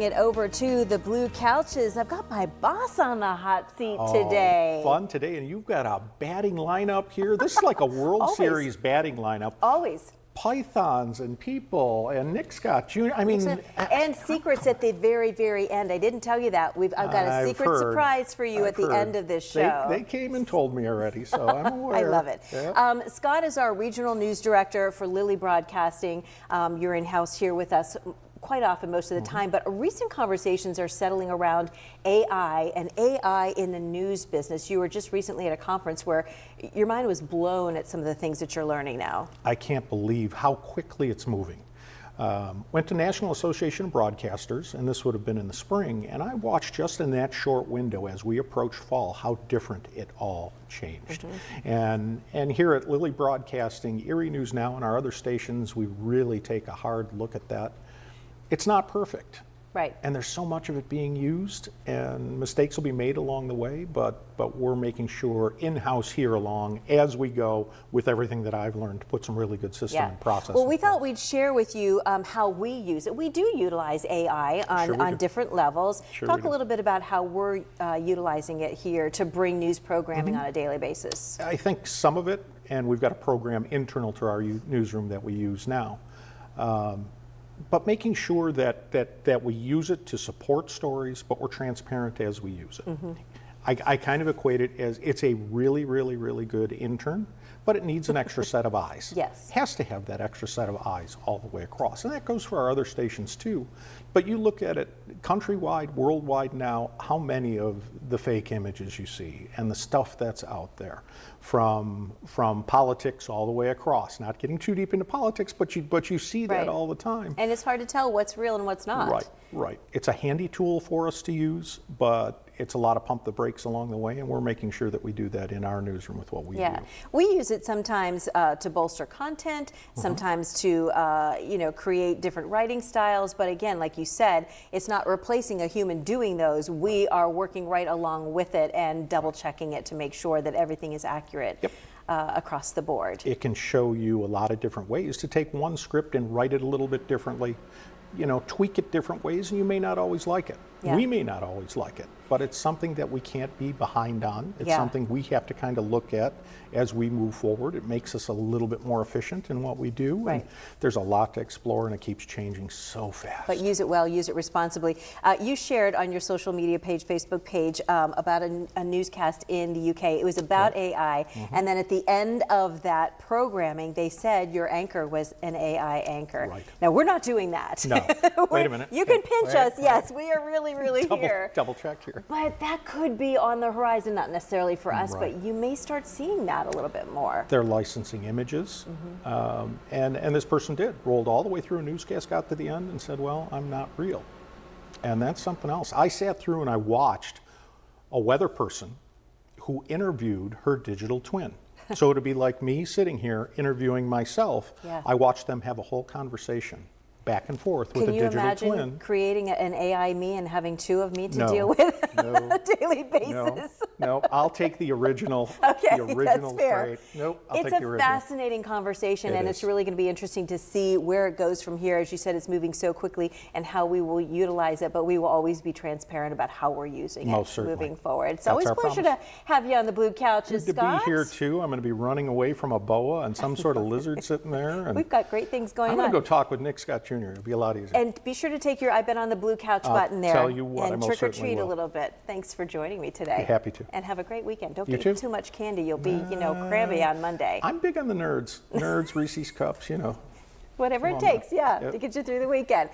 It over to the blue couches. I've got my boss on the hot seat today. Fun today, and you've got a batting lineup here. This is like a World Series batting lineup. Always. Pythons and people and Nick Scott Jr. I mean, and secrets at the very, very end. I didn't tell you that. I've got a secret surprise for you at the end of this show. They came and told me already, so I'm aware. I love it. Yeah. Scott is our regional news director for LILLY Broadcasting. You're in-house here with us quite often, most of the time, but recent conversations are settling around AI and AI in the news business. You were just recently at a conference where your mind was blown at some of the things that you're learning now. I can't believe how quickly it's moving. Went to National Association of Broadcasters, and this would have been in the spring, and I watched just in that short window as we approached fall how different it all changed. And here at LILLY Broadcasting, Erie News Now, and our other stations, we really take a hard look at that. It's not perfect. Right. And there's so much of it being used, and mistakes will be made along the way, but we're making sure in-house here along as we go with everything that I've learned to put some really good system and process. Well, we thought we'd share with you how we use it. We do utilize AI on different levels. Talk a little bit about how we're utilizing it here to bring news programming on a daily basis. I think some of it, and we've got a program internal to our newsroom that we use now. But making sure that we use it to support stories, but we're transparent as we use it. I kind of equate it as it's a really, really, really good intern, but it needs an extra set of eyes. Yes. Has to have that extra set of eyes all the way across. And that goes for our other stations too. But you look at it countrywide, worldwide now, how many of the fake images you see and the stuff that's out there from politics all the way across. Not getting too deep into politics, but you see that all the time. And it's hard to tell what's real and what's not. Right. It's a handy tool for us to use, but it's a lot of pump the brakes along the way, and we're making sure that we do that in our newsroom with what we do. We use it sometimes to bolster content, sometimes to create different writing styles, but again, like you said, it's not replacing a human doing those. We are working right along with it and double checking it to make sure that everything is accurate. Across the board. It can show you a lot of different ways to take one script and write it a little bit differently, tweak it different ways, and you may not always like it. We may not always like it, but it's something that we can't be behind on. It's something we have to kind of look at as we move forward. It makes us a little bit more efficient in what we do. And there's a lot to explore, and it keeps changing so fast. But use it well, use it responsibly. You shared on your social media page, Facebook page, about a newscast in the UK. It was about AI, and then at the end of that programming, they said your anchor was an AI anchor. Now, we're not doing that. No. Wait a minute. You can pinch us. Yes, we are really here. Double check here. But that could be on the horizon, not necessarily for us, but you may start seeing that a little bit more. They're licensing images, and this person rolled all the way through a newscast, got to the end, and said, well, I'm not real. And that's something else. I sat through and I watched a weather person who interviewed her digital twin. So to be like me sitting here interviewing myself, I watched them have a whole conversation back and forth with a digital twin. Can you imagine creating an AI me and having two of me to deal with on a daily basis? No, I'll take the original. The original that's fair. Nope, I'll it's take the original. It's a fascinating conversation, and it's really going to be interesting to see where it goes from here. As you said, it's moving so quickly, and how we will utilize it, but we will always be transparent about how we're using it moving forward. It's always a pleasure to have you on the blue couches, Good to be here, too. I'm going to be running away from a boa and some sort of lizard sitting there. And we've got great things going on. I'm going to go talk with Nick Scott Jr. It'll be a lot easier. And be sure to take your I've been on the blue couch button there. Tell you what, and trick or treat a little bit. Thanks for joining me today. Be happy to. And have a great weekend. Don't eat too much candy. You'll be, crabby on Monday. I'm big on the nerds. Nerds, Reese's Cups, Whatever it takes, to get you through the weekend.